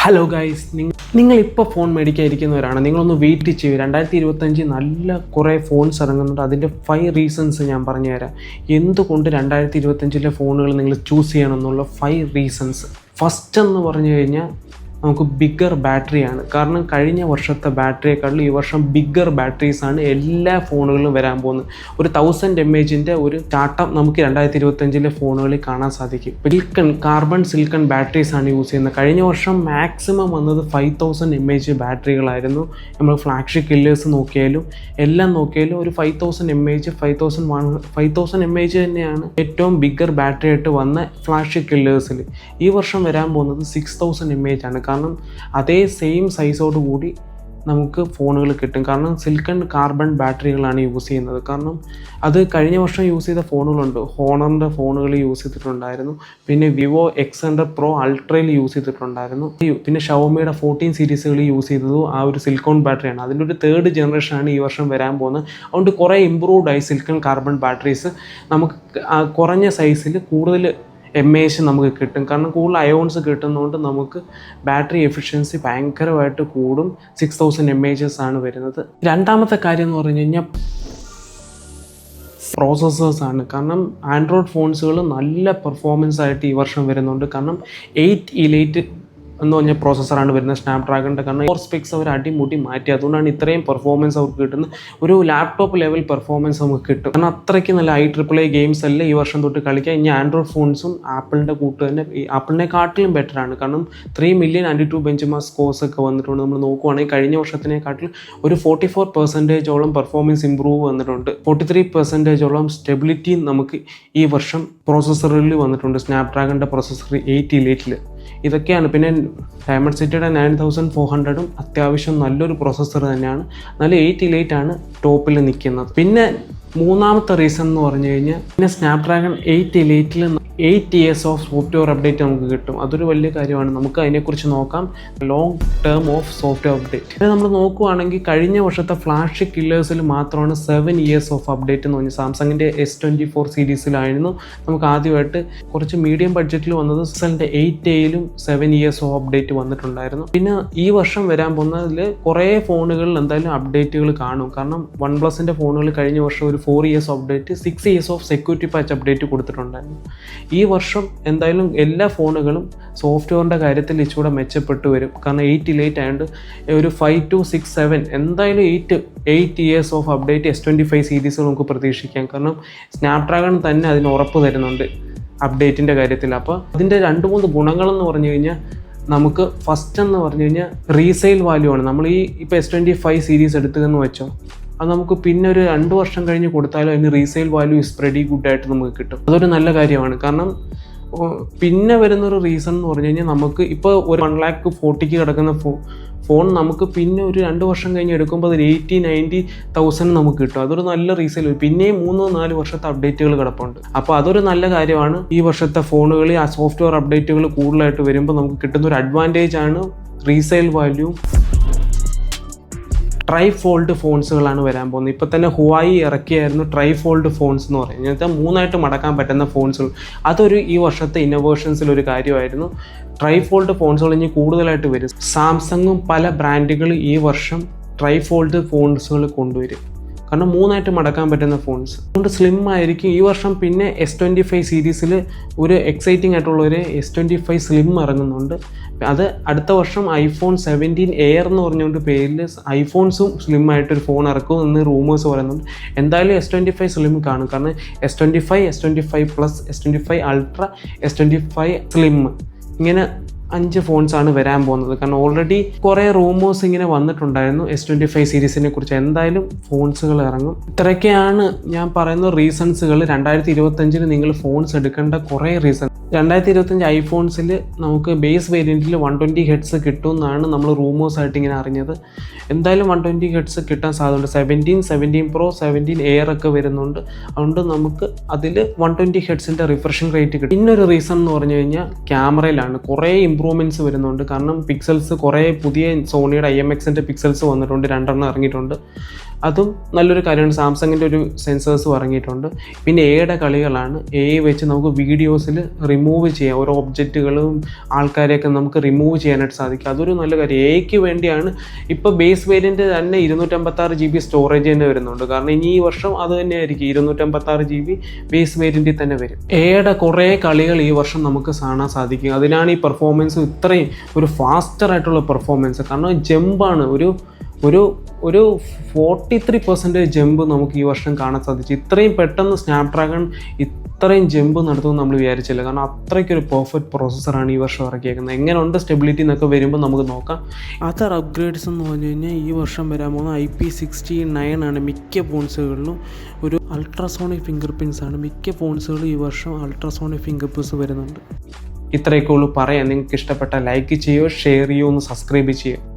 Hello guys, നിങ്ങളിപ്പോൾ phone മേടിക്കാതിരിക്കുന്നവരാണ്. നിങ്ങളൊന്ന് wait ചെയ്യൂ. 2025 നല്ല കുറേ ഫോൺസ് ഇറങ്ങുന്നുണ്ട്. അതിൻ്റെ 5 റീസൺസ് ഞാൻ പറഞ്ഞുതരാം. എന്തുകൊണ്ട് 2025 ഫോണുകൾ നിങ്ങൾ ചൂസ് ചെയ്യണം എന്നുള്ള 5 റീസൺസ്. ഫസ്റ്റ് എന്ന് പറഞ്ഞു കഴിഞ്ഞാൽ നമുക്ക് ബിഗ്ഗർ ബാറ്ററിയാണ്. കാരണം കഴിഞ്ഞ വർഷത്തെ ബാറ്ററിയെക്കാളും ഈ വർഷം ബിഗ്ഗർ ബാറ്ററീസാണ് എല്ലാ ഫോണുകളിലും വരാൻ പോകുന്നത്. ഒരു 1000 mAh ഒരു ചാട്ടം നമുക്ക് 2025 ഫോണുകളിൽ കാണാൻ സാധിക്കും. കാർബൺ സിലിക്കൺ ബാറ്ററീസാണ് യൂസ് ചെയ്യുന്നത്. കഴിഞ്ഞ വർഷം മാക്സിമം വന്നത് 5000 mAh ബാറ്ററികളായിരുന്നു. നമ്മൾ ഫ്ലാഗ്ഷിപ്പ് കില്ലേഴ്സ് നോക്കിയാലും എല്ലാം നോക്കിയാലും ഒരു 5000 mAh 5000 mAh തന്നെയാണ് ഏറ്റവും ബിഗ്ഗർ ബാറ്ററി ആയിട്ട് വന്ന ഫ്ലാഗ്ഷിപ്പ് കില്ലേഴ്സിൽ. ഈ വർഷം വരാൻ പോകുന്നത് 6000 mAh ആണ്. കാരണം അതേ സെയിം സൈസോട് കൂടി നമുക്ക് ഫോണുകൾ കിട്ടും. കാരണം സിലിക്കൺ കാർബൺ ബാറ്ററികളാണ് യൂസ് ചെയ്യുന്നത്. കാരണം അത് കഴിഞ്ഞ വർഷം യൂസ് ചെയ്ത ഫോണുകളുണ്ട്. ഹോണറിൻ്റെ ഫോണുകൾ യൂസ് ചെയ്തിട്ടുണ്ടായിരുന്നു, പിന്നെ വിവോ X100 Pro അൾട്രയിൽ യൂസ് ചെയ്തിട്ടുണ്ടായിരുന്നു, പിന്നെ ഷവോമിയുടെ 14 സീരീസുകൾ യൂസ് ചെയ്തത് ആ ഒരു സിലിക്കോൺ ബാറ്ററിയാണ്. അതിൻ്റെ ഒരു 3rd ജനറേഷനാണ് ഈ വർഷം വരാൻ പോകുന്നത്. അതുകൊണ്ട് കുറേ ഇമ്പ്രൂവ്ഡ് ആയി സിലിക്കൺ കാർബൺ ബാറ്ററീസ് നമുക്ക് കുറഞ്ഞ സൈസിൽ കൂടുതൽ mAh നമുക്ക് കിട്ടും. കാരണം കൂടുതൽ അയോൺസ് കിട്ടുന്നതുകൊണ്ട് നമുക്ക് ബാറ്ററി എഫിഷ്യൻസി ഭയങ്കരമായിട്ട് കൂടും. 6000 mAh ആണ് വരുന്നത്. രണ്ടാമത്തെ കാര്യം എന്ന് പറഞ്ഞു കഴിഞ്ഞാൽ പ്രോസസ്സേഴ്സാണ്. കാരണം ആൻഡ്രോയിഡ് ഫോൺസുകൾ നല്ല പെർഫോമൻസ് ആയിട്ട് ഈ വർഷം വരുന്നുണ്ട്. കാരണം 8 Elite എന്ന് പറഞ്ഞ പ്രോസസ്സറാണ് വരുന്നത് സ്നാപ്ഡ്രാഗണിൻ്റെ. കാരണം 4 സ്പെക്സ് അവർ അടിമുടി മാറ്റി. അതുകൊണ്ടാണ് ഇത്രയും പെർഫോമൻസ് അവർക്ക് കിട്ടുന്നത്. ഒരു ലാപ്ടോപ്പ് ലെവൽ പെർഫോമൻസ് നമുക്ക് കിട്ടും. കാരണം അത്രയ്ക്ക് നല്ല IAAA ഗെയിംസ് എല്ലാം ഈ വർഷം തൊട്ട് കളിക്കാം. ഇനി ആൻഡ്രോയിഡ് ഫോൺസും ആപ്പിളിൻ്റെ കൂട്ട് തന്നെ ആപ്പിളിനെക്കാട്ടിലും ബെറ്ററാണ്. കാരണം 3 million AnTuTu ബെഞ്ച്മാർക്ക് സ്കോർസ് ഒക്കെ വന്നിട്ടുണ്ട്. നമ്മൾ നോക്കുവാണെങ്കിൽ കഴിഞ്ഞ വർഷത്തിനെക്കാട്ടിലും ഒരു 44% പെർഫോമൻസ് ഇമ്പ്രൂവ് വന്നിട്ടുണ്ട്. 43% സ്റ്റെബിലിറ്റി നമുക്ക് ഈ വർഷം പ്രോസസ്സറിൽ വന്നിട്ടുണ്ട്. സ്നാപ്ഡ്രാഗണിൻ്റെ പ്രോസസ്സർ 8 Elite. ഇതൊക്കെയാണ്. പിന്നെ ഡയമണ്ട്സിറ്റിയുടെ 9400 അത്യാവശ്യം നല്ലൊരു പ്രോസസ്സർ തന്നെയാണ്. നല്ല 8 Elite ആണ് ടോപ്പിൽ നിൽക്കുന്നത്. പിന്നെ മൂന്നാമത്തെ റീസൺ എന്ന് പറഞ്ഞു കഴിഞ്ഞാൽ പിന്നെ Snapdragon 8 Eliteൽ 8 years of software update നമുക്ക് കിട്ടും. അതൊരു വലിയ കാര്യമാണ്. നമുക്ക് അതിനെക്കുറിച്ച് നോക്കാം. Long term of software update. പിന്നെ നമ്മൾ നോക്കുവാണെങ്കിൽ കഴിഞ്ഞ വർഷത്തെ ഫ്ലാഷ് കില്ലേഴ്സിൽ മാത്രമാണ് 7 years ഓഫ് അപ്ഡേറ്റ് എന്ന് പറഞ്ഞാൽ സാംസങ്ങിൻ്റെ S24 സീരീസിലായിരുന്നു നമുക്ക് ആദ്യമായിട്ട് കുറച്ച് മീഡിയം ബഡ്ജറ്റിൽ വന്നത്. സെല്ലിൻ്റെ 8Aയിലും 7 years ഓഫ് അപ്ഡേറ്റ് വന്നിട്ടുണ്ടായിരുന്നു. പിന്നെ ഈ വർഷം വരാൻ പോകുന്നതിൽ കുറേ ഫോണുകളിൽ എന്തായാലും അപ്ഡേറ്റുകൾ കാണും. കാരണം OnePlusൻ്റെ ഫോണുകൾ കഴിഞ്ഞ വർഷം ഒരു 4 years update, 6 years of security patch update കൊടുത്തിട്ടുണ്ടായിരുന്നു. ഈ വർഷം എന്തായാലും എല്ലാ ഫോണുകളും സോഫ്റ്റ്വെയറിൻ്റെ കാര്യത്തിൽ ഇച്ചിരി മെച്ചപ്പെട്ട് വരും. കാരണം 8 Elite ആയതുകൊണ്ട് ഒരു 5 to 6, 7 എന്തായാലും 8 years of update S25 series നമുക്ക് പ്രതീക്ഷിക്കാം. കാരണം സ്നാപ്ഡ്രാഗൺ തന്നെ അതിന് ഉറപ്പ് തരുന്നുണ്ട് അപ്ഡേറ്റിൻ്റെ കാര്യത്തിൽ. അപ്പോൾ അതിൻ്റെ 2-3 ഗുണങ്ങളെന്ന് പറഞ്ഞു കഴിഞ്ഞാൽ നമുക്ക് ഫസ്റ്റ് എന്ന് പറഞ്ഞു കഴിഞ്ഞാൽ റീസെയിൽ വാല്യൂ ആണ്. നമ്മൾ ഇപ്പോൾ S25 സീരീസ് എടുത്തതെന്ന് വെച്ചോ, അത് നമുക്ക് പിന്നെ ഒരു 2 വർഷം കഴിഞ്ഞ് കൊടുത്താലും അതിന് റീസെയിൽ വാല്യൂ ഇസ് പ്രെറ്റി ഗുഡായിട്ട് നമുക്ക് കിട്ടും. അതൊരു നല്ല കാര്യമാണ്. കാരണം പിന്നെ വരുന്നൊരു റീസൺ എന്ന് പറഞ്ഞു കഴിഞ്ഞാൽ നമുക്ക് ഇപ്പോൾ ഒരു 1,40,000 കിടക്കുന്ന ഫോൺ നമുക്ക് പിന്നെ ഒരു 2 വർഷം കഴിഞ്ഞ് എടുക്കുമ്പോൾ അത് 80,000-90,000 നമുക്ക് കിട്ടും. അതൊരു നല്ല റീസെയിൽ. പിന്നെയും 3-4 വർഷത്തെ അപ്ഡേറ്റുകൾ കിടപ്പുണ്ട്. അപ്പോൾ അതൊരു നല്ല കാര്യമാണ്. ഈ വർഷത്തെ ഫോണുകളിൽ ആ സോഫ്റ്റ്വെയർ അപ്ഡേറ്റുകൾ കൂടുതലായിട്ട് വരുമ്പോൾ നമുക്ക് കിട്ടുന്ന ഒരു അഡ്വാൻറ്റേജ് ആണ് റീസെയിൽ വാല്യൂ. ട്രൈഫോൾഡ് ഫോൺസുകളാണ് വരാൻ പോകുന്നത്. ഇപ്പോൾ തന്നെ ഹുവായി ഇറക്കിയായിരുന്നു ട്രൈഫോൾഡ് ഫോൺസ് എന്ന് പറയുന്നത്. ഇങ്ങനത്തെ 3ആയിട്ട് മടക്കാൻ പറ്റുന്ന ഫോൺസുകൾ. അതൊരു ഈ വർഷത്തെ ഇന്നോവേഷൻസിലൊരു കാര്യമായിരുന്നു. ട്രൈഫോൾഡ് ഫോൺസുകൾ ഇനി കൂടുതലായിട്ട് വരും. സാംസങ്ങും പല ബ്രാൻഡുകൾ ഈ വർഷം ട്രൈഫോൾഡ് ഫോൺസുകൾ കൊണ്ടുവരും. കാരണം 3ആയിട്ട് മടക്കാൻ പറ്റുന്ന ഫോൺസ്. അതുകൊണ്ട് സ്ലിം ആയിരിക്കും ഈ വർഷം. പിന്നെ S25 സീരീസിൽ ഒരു എക്സൈറ്റിംഗ് ആയിട്ടുള്ള ഒരു S25 സ്ലിം ഇറങ്ങുന്നുണ്ട്. അത് അടുത്ത വർഷം iPhone 17 Air എന്ന് പറഞ്ഞുകൊണ്ട് പേരിൽ ഐഫോൺസും സ്ലിം ആയിട്ടൊരു ഫോൺ ഇറക്കും എന്ന് റൂമേഴ്സ് പറയുന്നുണ്ട്. എന്തായാലും S25 സ്ലിം കാണും. കാരണം S25, S25 Plus, S25 Ultra, S25 slim ഇങ്ങനെ 5 ഫോൺസാണ് വരാൻ പോകുന്നത്. കാരണം ഓൾറെഡി കുറേ റൂമേഴ്സ് ഇങ്ങനെ വന്നിട്ടുണ്ടായിരുന്നു S25 സീരീസിനെ കുറിച്ച്. എന്തായാലും ഫോൺസുകൾ ഇറങ്ങും. ഇത്രയൊക്കെയാണ് ഞാൻ പറയുന്ന റീസൺസുകൾ. 2025 നിങ്ങൾ ഫോൺസ് എടുക്കേണ്ട കുറേ റീസൺ. 2025 ഐഫോൺസിൽ നമുക്ക് ബേസ് വേരിയൻറ്റിൽ 120 Hz കിട്ടുമെന്നാണ് നമ്മൾ റൂമേഴ്സായിട്ട് ഇങ്ങനെ അറിഞ്ഞത്. എന്തായാലും 120 Hz കിട്ടാൻ സാധ്യതയുണ്ട്. 17 Pro, 17 Air ഒക്കെ വരുന്നുണ്ട്. അതുകൊണ്ട് നമുക്ക് അതിൽ 120 Hzൻ്റെ റിഫ്രഷിംഗ് റേറ്റ് കിട്ടും. പിന്നൊരു റീസൺ എന്ന് പറഞ്ഞു കഴിഞ്ഞാൽ ക്യാമറയിലാണ് കുറേ ഇമ്പ്രൂവ്മെൻറ്റ്സ് വരുന്നുണ്ട്. കാരണം പിക്സൽസ് കുറേ പുതിയ സോണിയുടെ IMXൻ്റെ പിക്സൽസ് വന്നിട്ടുണ്ട്. 2 ഇറങ്ങിയിട്ടുണ്ട്. അതും നല്ലൊരു കാര്യമാണ്. സാംസങ്ങിൻ്റെ ഒരു സെൻസേഴ്സ് ഇറങ്ങിയിട്ടുണ്ട്. പിന്നെ എയുടെ കളികളാണ്. എ വെച്ച് നമുക്ക് വീഡിയോസിൽ റിമൂവ് ചെയ്യാം, ഓരോ ഒബ്ജക്റ്റുകളും ആൾക്കാരെയൊക്കെ നമുക്ക് റിമൂവ് ചെയ്യാനായിട്ട് സാധിക്കും. അതൊരു നല്ല കാര്യം. എയ്ക്ക് വേണ്ടിയാണ് ഇപ്പോൾ ബേസ് വേരിയൻറ്റ് തന്നെ 256 GB സ്റ്റോറേജ് തന്നെ വരുന്നുണ്ട്. കാരണം ഇനി ഈ വർഷം അത് തന്നെയായിരിക്കും, 256 GB ബേസ് വേരിയൻറ്റിൽ തന്നെ വരും. എയുടെ കുറേ കളികൾ ഈ വർഷം നമുക്ക് കാണാൻ സാധിക്കും. അതിനാണ് ഈ പെർഫോമൻസ് ഇത്രയും ഒരു ഫാസ്റ്ററായിട്ടുള്ള പെർഫോമൻസ്. കാരണം ജമ്പാണ് ഒരു 43% ജമ്പ് നമുക്ക് ഈ വർഷം കാണാൻ സാധിച്ചു. ഇത്രയും പെട്ടെന്ന് സ്നാപ്ഡ്രാഗൺ ഇത്രയും ജമ്പ് നടത്തുമെന്ന് നമ്മൾ വിചാരിച്ചില്ല. കാരണം അത്രയ്ക്കൊരു പെർഫെക്റ്റ് പ്രോസസ്സറാണ് ഈ വർഷം ഇറക്കിയേക്കുന്നത്. എങ്ങനെയുണ്ട് സ്റ്റെബിലിറ്റി എന്നൊക്കെ വരുമ്പോൾ നമുക്ക് നോക്കാം. അതർ അപ്ഗ്രേഡ്സ് എന്ന് പറഞ്ഞു കഴിഞ്ഞാൽ ഈ വർഷം വരാൻ പോകുന്ന IP69 ആണ്. മിക്ക ഫോൺസുകളിലും ഒരു അൾട്രാസോണിക് ഫിംഗർ പ്രിൻസ് ആണ്. മിക്ക ഫോൺസുകളും ഈ വർഷം അൾട്രാസോണിക് ഫിംഗർ പ്രിൻസ് വരുന്നുണ്ട്. ഇത്രയൊക്കെ ഉള്ളൂ പറയാൻ. നിങ്ങൾക്ക് ഇഷ്ടപ്പെട്ട ലൈക്ക് ചെയ്യുകയോ ഷെയർ ചെയ്യുകയോ ഒന്ന് സബ്സ്ക്രൈബ് ചെയ്യുക.